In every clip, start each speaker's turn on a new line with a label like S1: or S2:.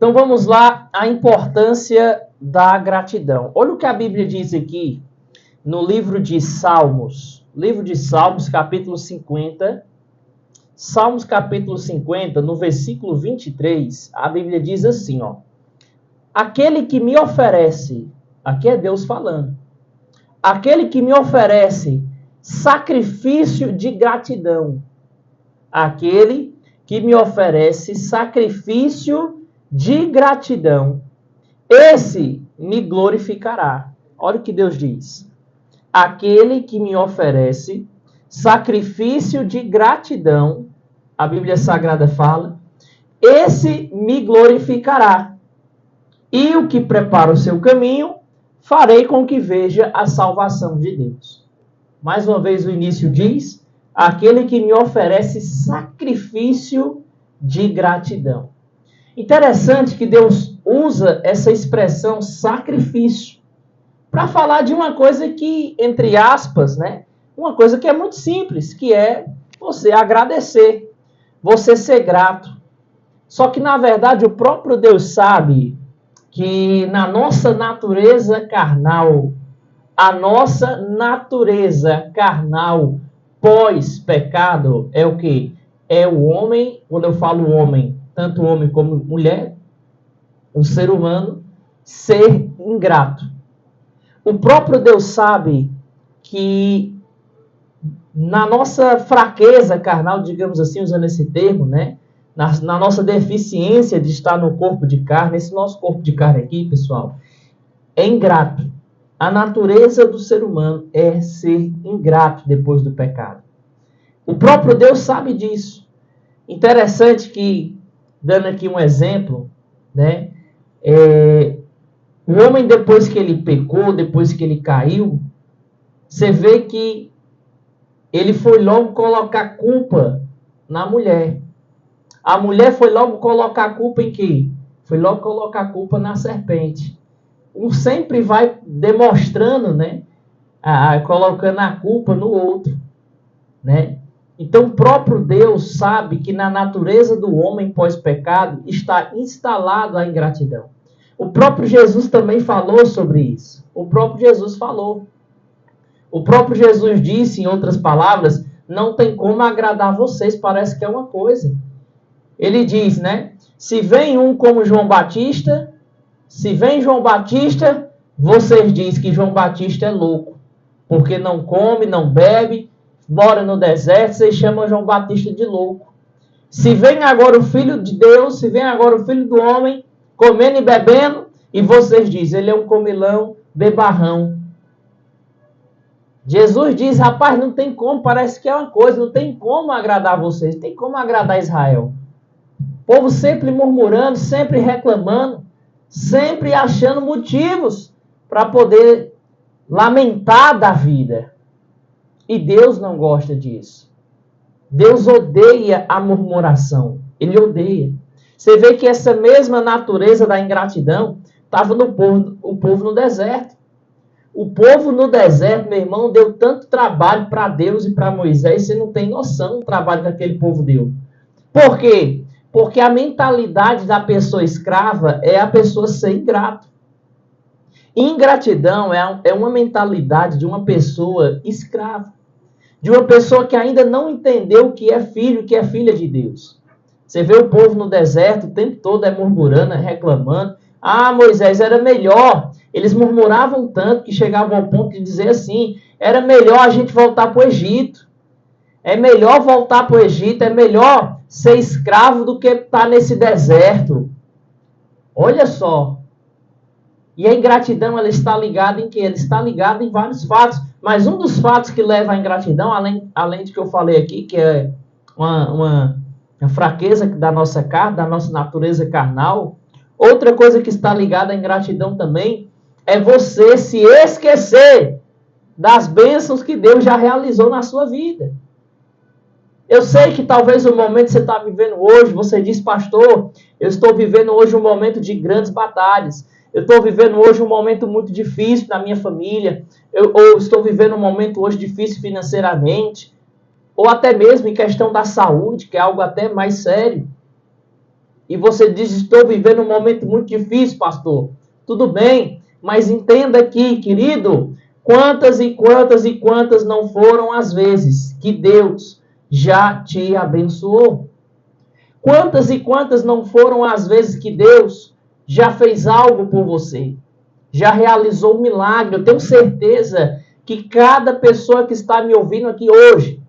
S1: Então vamos lá, a importância da gratidão. Olha o que a Bíblia diz aqui no livro de Salmos. Livro de Salmos, capítulo 50. Salmos, capítulo 50, no versículo 23, a Bíblia diz assim, ó. Aquele que me oferece, aqui é Deus falando, aquele que me oferece sacrifício de gratidão, aquele que me oferece sacrifício de gratidão, esse me glorificará. Olha o que Deus diz. Aquele que me oferece sacrifício de gratidão, a Bíblia Sagrada fala, esse me glorificará. E o que prepara o seu caminho, farei com que veja a salvação de Deus. Mais uma vez o início diz, aquele que me oferece sacrifício de gratidão. Interessante que Deus usa essa expressão sacrifício para falar de uma coisa que, entre aspas, né, uma coisa que é muito simples, que é você agradecer, você ser grato. Só que, na verdade, o próprio Deus sabe que na nossa natureza carnal, a nossa natureza carnal pós-pecado é o quê? É o homem, quando eu falo homem, tanto homem como mulher, o ser humano, ser ingrato. O próprio Deus sabe que na nossa fraqueza carnal, digamos assim, usando esse termo, né? Na nossa deficiência de estar no corpo de carne, esse nosso corpo de carne aqui, pessoal, é ingrato. A natureza do ser humano é ser ingrato depois do pecado. O próprio Deus sabe disso. Interessante que, dando aqui um exemplo, né? O homem, depois que ele pecou, depois que ele caiu, você vê que ele foi logo colocar culpa na mulher. A mulher foi logo colocar a culpa em quê? Foi logo colocar a culpa na serpente. Um sempre vai demonstrando, né? Colocando a culpa no outro, né? Então, o próprio Deus sabe que na natureza do homem pós-pecado está instalado a ingratidão. O próprio Jesus também falou sobre isso. O próprio Jesus falou. O próprio Jesus disse, em outras palavras, não tem como agradar vocês, parece que é uma coisa. Ele diz, né? Se vem um como João Batista, vocês dizem que João Batista é louco, porque não come, não bebe, mora no deserto, vocês chamam João Batista de louco. Se vem agora o Filho de Deus, se vem agora o Filho do Homem, comendo e bebendo, e vocês dizem, ele é um comilão, bebarrão. Jesus diz, rapaz, não tem como, parece que é uma coisa, não tem como agradar vocês, não tem como agradar Israel. O povo sempre murmurando, sempre reclamando, sempre achando motivos para poder lamentar da vida. E Deus não gosta disso. Deus odeia a murmuração. Ele odeia. Você vê que essa mesma natureza da ingratidão estava no povo no deserto. O povo no deserto, meu irmão, deu tanto trabalho para Deus e para Moisés, você não tem noção do trabalho que aquele povo deu. Por quê? Porque a mentalidade da pessoa escrava é a pessoa ser ingrato. Ingratidão é uma mentalidade de uma pessoa escrava. De uma pessoa que ainda não entendeu o que é filho, o que é filha de Deus. Você vê o povo no deserto o tempo todo murmurando, reclamando. Ah, Moisés, era melhor. Eles murmuravam tanto que chegavam ao ponto de dizer assim, era melhor a gente voltar para o Egito. É melhor voltar para o Egito, é melhor ser escravo do que estar nesse deserto. Olha só. E a ingratidão, ela está ligada em quê? Ela está ligada em vários fatos. Mas um dos fatos que leva à ingratidão, além de que eu falei aqui, que é uma fraqueza da nossa carne, da nossa natureza carnal, outra coisa que está ligada à ingratidão também é você se esquecer das bênçãos que Deus já realizou na sua vida. Eu sei que talvez o momento que você está vivendo hoje, você diz, pastor, eu estou vivendo hoje um momento de grandes batalhas. Eu estou vivendo hoje um momento muito difícil na minha família. Ou estou vivendo um momento hoje difícil financeiramente. Ou até mesmo em questão da saúde, que é algo até mais sério. e você diz, estou vivendo um momento muito difícil, pastor. Tudo bem, mas entenda aqui, querido, quantas e quantas e quantas não foram as vezes que Deus já te abençoou? Quantas e quantas não foram as vezes que Deus já fez algo por você? Já realizou um milagre? Eu tenho certeza que cada pessoa que está me ouvindo aqui hoje,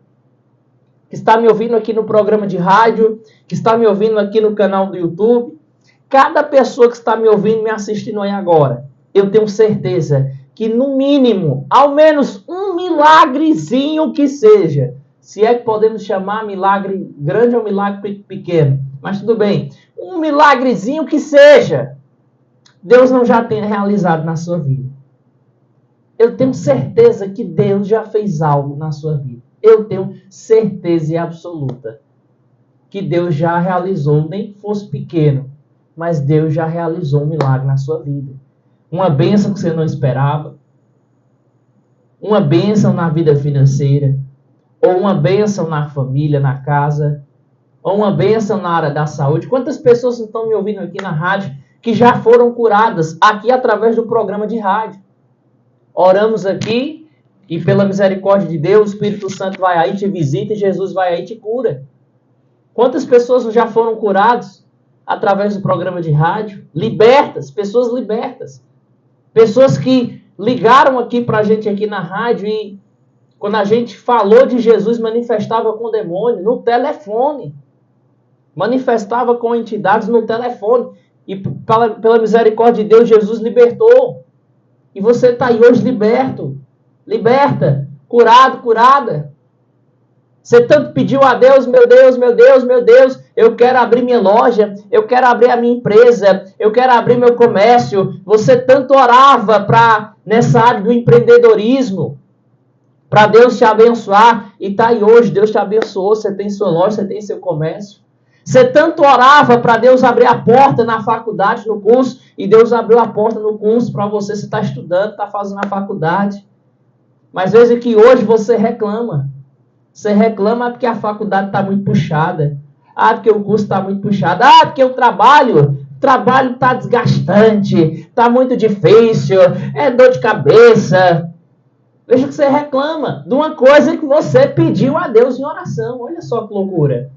S1: que está me ouvindo aqui no programa de rádio, que está me ouvindo aqui no canal do YouTube, cada pessoa que está me ouvindo e me assistindo aí agora, eu tenho certeza que no mínimo, ao menos um milagrezinho que seja, se é que podemos chamar milagre grande ou milagre pequeno, mas tudo bem, um milagrezinho que seja, Deus não já tenha realizado na sua vida. Eu tenho certeza que Deus já fez algo na sua vida. Eu tenho certeza absoluta que Deus já realizou, nem que fosse pequeno, mas Deus já realizou um milagre na sua vida. Uma bênção que você não esperava, uma bênção na vida financeira, ou uma bênção na família, na casa, ou uma bênção na área da saúde. Quantas pessoas estão me ouvindo aqui na rádio que já foram curadas aqui através do programa de rádio? Oramos aqui e pela misericórdia de Deus, o Espírito Santo vai aí, te visita e Jesus vai aí e te cura. Quantas pessoas já foram curadas através do programa de rádio? Libertas, pessoas libertas. Pessoas que ligaram aqui para a gente aqui na rádio e quando a gente falou de Jesus, manifestava com demônio no telefone. Manifestava com entidades no telefone. E pela misericórdia de Deus, Jesus libertou. E você está aí hoje liberto. Liberta. Curado, curada. Você tanto pediu a Deus, meu Deus, meu Deus, meu Deus, eu quero abrir minha loja, eu quero abrir a minha empresa, eu quero abrir meu comércio. Você tanto orava nessa área do empreendedorismo, para Deus te abençoar, e está aí hoje, Deus te abençoou, você tem sua loja, você tem seu comércio. Você tanto orava para Deus abrir a porta na faculdade, no curso, e Deus abriu a porta no curso para você está estudando, está fazendo a faculdade. Mas veja que hoje você reclama. Você reclama porque a faculdade está muito puxada. Ah, porque o curso está muito puxado. Ah, porque o trabalho está desgastante, está muito difícil, é dor de cabeça. Veja que você reclama de uma coisa que você pediu a Deus em oração. Olha só que loucura.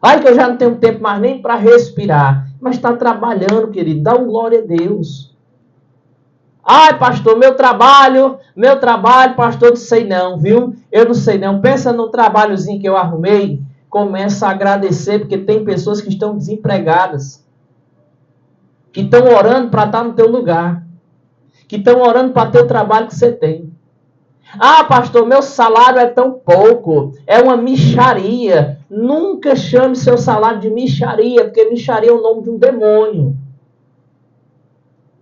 S1: Ai, que eu já não tenho tempo mais nem para respirar. Mas está trabalhando, querido. Dá um glória a Deus. Ai, pastor, meu trabalho, pastor, não sei não, viu? Eu não sei não. Pensa no trabalhozinho que eu arrumei. Começa a agradecer, porque tem pessoas que estão desempregadas. Que estão orando para estar no teu lugar. Que estão orando para ter o trabalho que você tem. Ah, pastor, meu salário é tão pouco. É uma mixaria. Nunca chame seu salário de mixaria, porque mixaria é o nome de um demônio.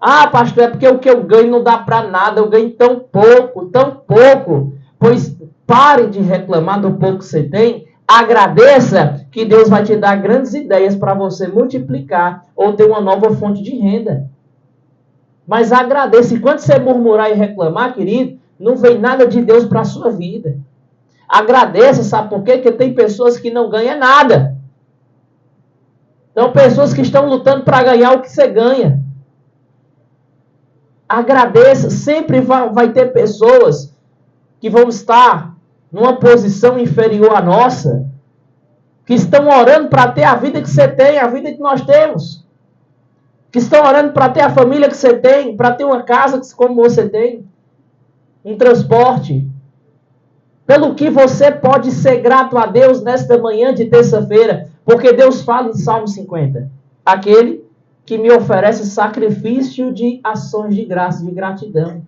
S1: Ah, pastor, é porque o que eu ganho não dá para nada. Eu ganho tão pouco, tão pouco. Pois pare de reclamar do pouco que você tem. Agradeça que Deus vai te dar grandes ideias para você multiplicar ou ter uma nova fonte de renda. Mas agradeça. E quando você murmurar e reclamar, querido, não vem nada de Deus para a sua vida. Agradeça, sabe por quê? Porque tem pessoas que não ganham nada. Então, pessoas que estão lutando para ganhar o que você ganha. Agradeça. Sempre vai ter pessoas que vão estar numa posição inferior à nossa, que estão orando para ter a vida que você tem, a vida que nós temos. Que estão orando para ter a família que você tem, para ter uma casa como você tem, um transporte. Pelo que você pode ser grato a Deus nesta manhã de terça-feira, porque Deus fala em Salmo 50, aquele que me oferece sacrifício de ações de graça, de gratidão.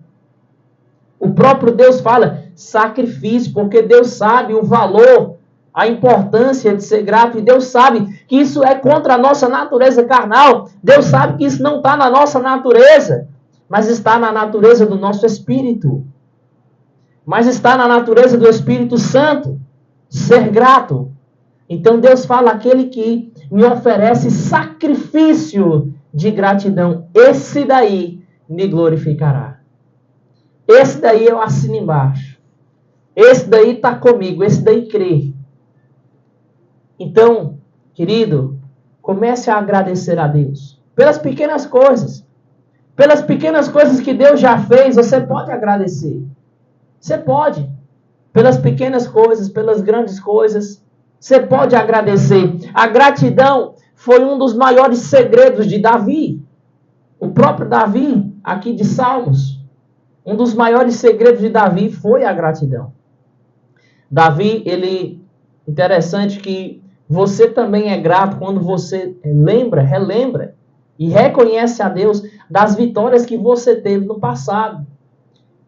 S1: O próprio Deus fala sacrifício, porque Deus sabe o valor, a importância de ser grato, e Deus sabe que isso é contra a nossa natureza carnal. Deus sabe que isso não está na nossa natureza, mas está na natureza do nosso espírito. Mas está na natureza do Espírito Santo, ser grato. Então Deus fala, aquele que me oferece sacrifício de gratidão, esse daí me glorificará. Esse daí eu assino embaixo. Esse daí está comigo, esse daí crê. Então, querido, Comece a agradecer a Deus. Pelas pequenas coisas. Pelas pequenas coisas que Deus já fez, você pode agradecer. Você pode. Pelas pequenas coisas, pelas grandes coisas, você pode agradecer. A gratidão foi um dos maiores segredos de Davi. O próprio Davi, aqui de Salmos, um dos maiores segredos de Davi foi a gratidão. Davi, interessante que você também é grato quando você relembra e reconhece a Deus das vitórias que você teve no passado.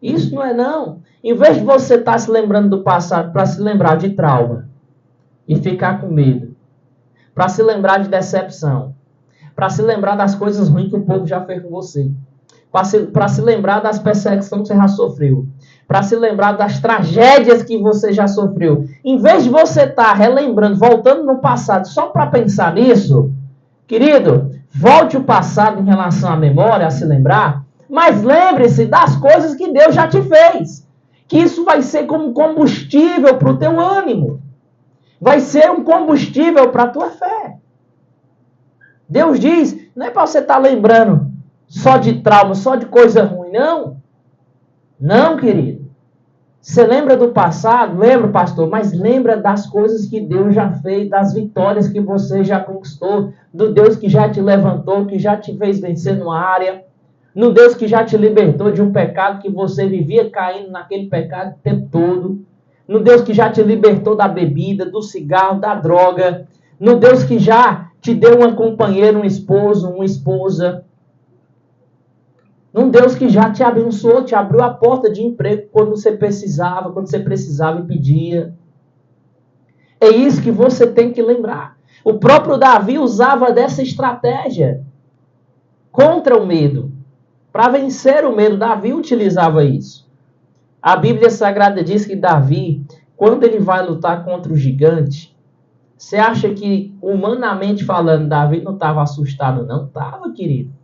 S1: Isso não é não. Em vez de você estar se lembrando do passado para se lembrar de trauma e ficar com medo, para se lembrar de decepção, para se lembrar das coisas ruins que o povo já fez com você, para se lembrar das perseguições que você já sofreu, para se lembrar das tragédias que você já sofreu. Em vez de você estar relembrando, voltando no passado só para pensar nisso, querido, volte o passado em relação à memória, a se lembrar, mas lembre-se das coisas que Deus já te fez. Que isso vai ser como combustível para o teu ânimo. Vai ser um combustível para a tua fé. Deus diz, não é para você estar lembrando só de trauma, só de coisa ruim, não. Não, querido. Você lembra do passado? Lembra, pastor, mas lembra das coisas que Deus já fez, das vitórias que você já conquistou, do Deus que já te levantou, que já te fez vencer numa área, no Deus que já te libertou de um pecado que você vivia caindo naquele pecado o tempo todo, no Deus que já te libertou da bebida, do cigarro, da droga, no Deus que já te deu uma companheira, um esposo, uma esposa, num Deus que já te abençoou, te abriu a porta de emprego quando você precisava e pedia. É isso que você tem que lembrar. O próprio Davi usava dessa estratégia contra o medo. Para vencer o medo, Davi utilizava isso. A Bíblia Sagrada diz que Davi, quando ele vai lutar contra o gigante, você acha que, humanamente falando, Davi não estava assustado? Não estava, querido.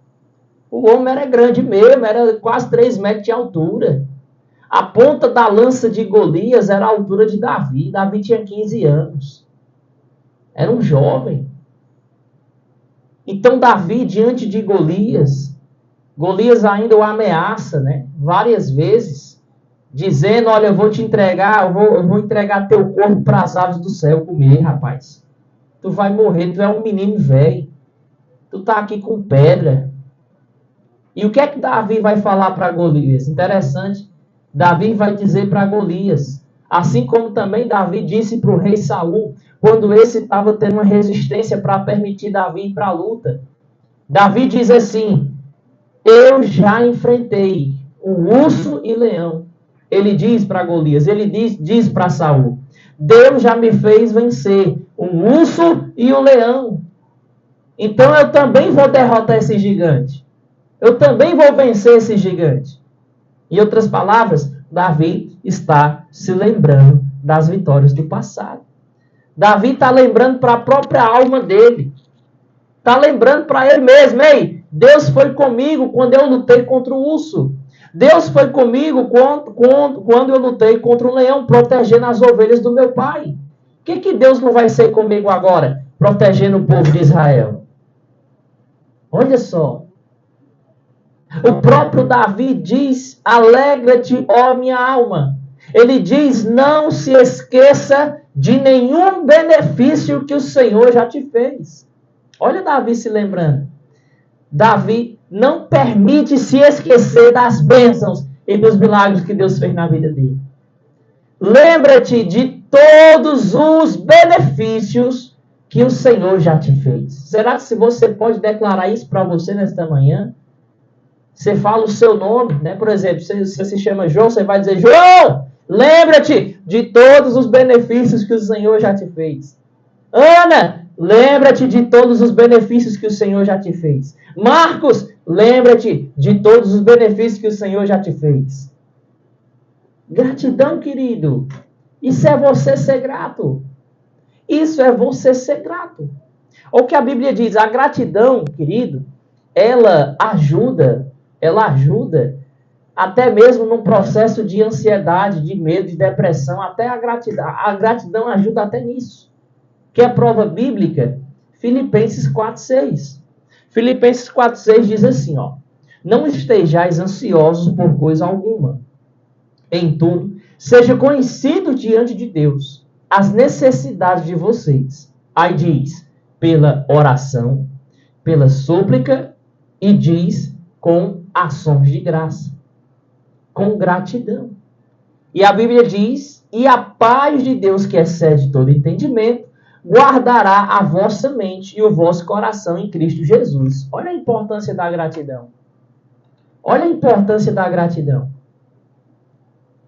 S1: O homem era grande mesmo, era quase 3 metros de altura. A ponta da lança de Golias era a altura de Davi. Davi tinha 15 anos. Era um jovem. Então Davi, diante de Golias ainda o ameaça, né? Várias vezes, dizendo, olha, eu vou te entregar, eu vou entregar teu corpo para as aves do céu comer, rapaz. Tu vai morrer, tu é um menino velho. Tu tá aqui com pedra. E o que é que Davi vai falar para Golias? Interessante. Davi vai dizer para Golias, assim como também Davi disse para o rei Saul, quando esse estava tendo uma resistência para permitir Davi ir para a luta. Davi diz assim, eu já enfrentei um urso e leão. Ele diz para Golias, ele diz para Saul, Deus já me fez vencer um urso e um leão. Então eu também vou derrotar esse gigante. Eu também vou vencer esse gigante. Em outras palavras, Davi está se lembrando das vitórias do passado. Davi está lembrando para a própria alma dele. Está lembrando para ele mesmo. Ei, Deus foi comigo quando eu lutei contra o urso. Deus foi comigo quando eu lutei contra o leão, protegendo as ovelhas do meu pai. O que Deus não vai ser comigo agora? Protegendo o povo de Israel. Olha só. O próprio Davi diz, alegra-te, ó minha alma. Ele diz, não se esqueça de nenhum benefício que o Senhor já te fez. Olha Davi se lembrando. Davi não permite se esquecer das bênçãos e dos milagres que Deus fez na vida dele. Lembra-te de todos os benefícios que o Senhor já te fez. Será que se você pode declarar isso para você nesta manhã? Você fala o seu nome, né? Por exemplo, se você se chama João, você vai dizer, João, lembra-te de todos os benefícios que o Senhor já te fez. Ana, lembra-te de todos os benefícios que o Senhor já te fez. Marcos, lembra-te de todos os benefícios que o Senhor já te fez. Gratidão, querido. Isso é você ser grato. Isso é você ser grato. O que a Bíblia diz, a gratidão, querido, ela ajuda até mesmo num processo de ansiedade, de medo, de depressão, até a gratidão ajuda até nisso. Que é prova bíblica, Filipenses 4:6. Filipenses 4:6 diz assim, ó: não estejais ansiosos por coisa alguma. Em tudo, seja conhecido diante de Deus as necessidades de vocês. Aí diz, pela oração, pela súplica, e diz, com ações de graça, com gratidão. E a Bíblia diz, e a paz de Deus, que excede todo entendimento, guardará a vossa mente e o vosso coração em Cristo Jesus. Olha a importância da gratidão. Olha a importância da gratidão.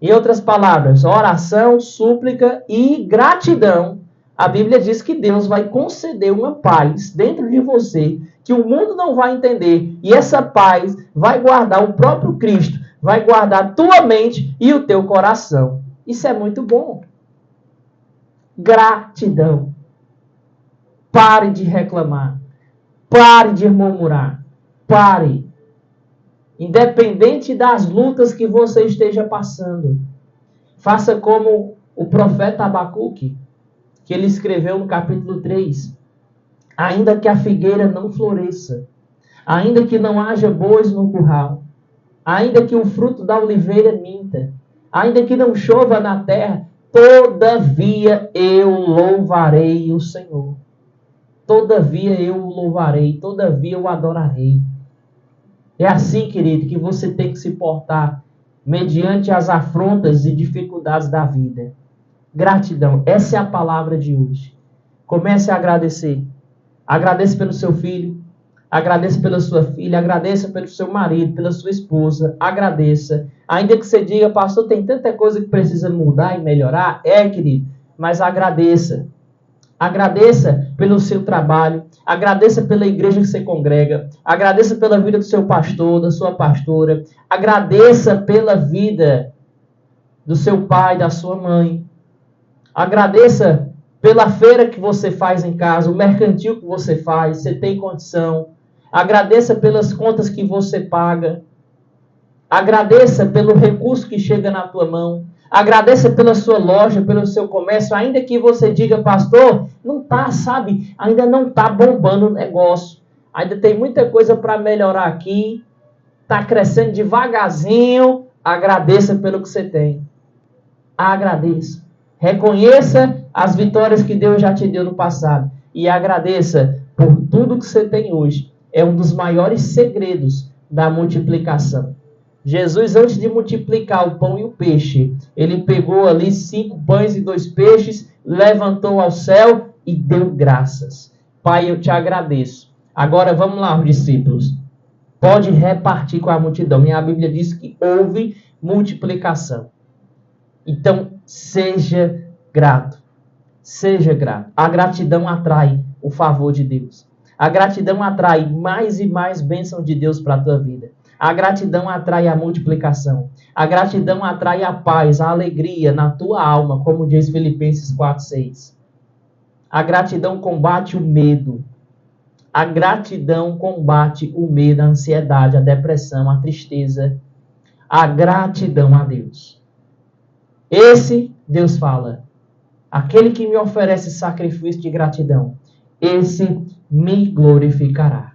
S1: Em outras palavras, oração, súplica e gratidão. A Bíblia diz que Deus vai conceder uma paz dentro de você que o mundo não vai entender. E essa paz vai guardar o próprio Cristo, vai guardar a tua mente e o teu coração. Isso é muito bom. Gratidão. Pare de reclamar. Pare de murmurar. Pare. Independente das lutas que você esteja passando, faça como o profeta Abacuque, que ele escreveu no capítulo 3. Ainda que a figueira não floresça, ainda que não haja bois no curral, ainda que o fruto da oliveira minta, ainda que não chova na terra, todavia eu louvarei o Senhor. Todavia eu o louvarei, todavia eu o adorarei. É assim, querido, que você tem que se portar mediante as afrontas e dificuldades da vida. Gratidão, essa é a palavra de hoje. Comece a agradecer. Agradeça pelo seu filho, agradeça pela sua filha, agradeça pelo seu marido, pela sua esposa, agradeça. Ainda que você diga, pastor, tem tanta coisa que precisa mudar e melhorar, querido, mas agradeça. Agradeça pelo seu trabalho, agradeça pela igreja que você congrega, agradeça pela vida do seu pastor, da sua pastora, agradeça pela vida do seu pai, da sua mãe, agradeça pela feira que você faz em casa, o mercantil que você faz, você tem condição, agradeça pelas contas que você paga, agradeça pelo recurso que chega na tua mão, agradeça pela sua loja, pelo seu comércio, ainda que você diga, pastor, não tá, sabe, ainda não tá bombando o negócio, ainda tem muita coisa para melhorar aqui, tá crescendo devagarzinho, agradeça pelo que você tem. Agradeça. Reconheça as vitórias que Deus já te deu no passado e agradeça por tudo que você tem hoje. É um dos maiores segredos da multiplicação. Jesus, antes de multiplicar o pão e o peixe, ele pegou ali 5 pães e 2 peixes, levantou ao céu e deu graças. Pai, eu te agradeço. Agora vamos lá, os discípulos. Pode repartir com a multidão. E a Bíblia diz que houve multiplicação. Então, seja grato. Seja grato. A gratidão atrai o favor de Deus. A gratidão atrai mais e mais bênção de Deus para a tua vida. A gratidão atrai a multiplicação. A gratidão atrai a paz, a alegria na tua alma, como diz Filipenses 4:6. A gratidão combate o medo. A gratidão combate o medo, a ansiedade, a depressão, a tristeza. A gratidão a Deus. Esse, Deus fala, aquele que me oferece sacrifício de gratidão, esse me glorificará.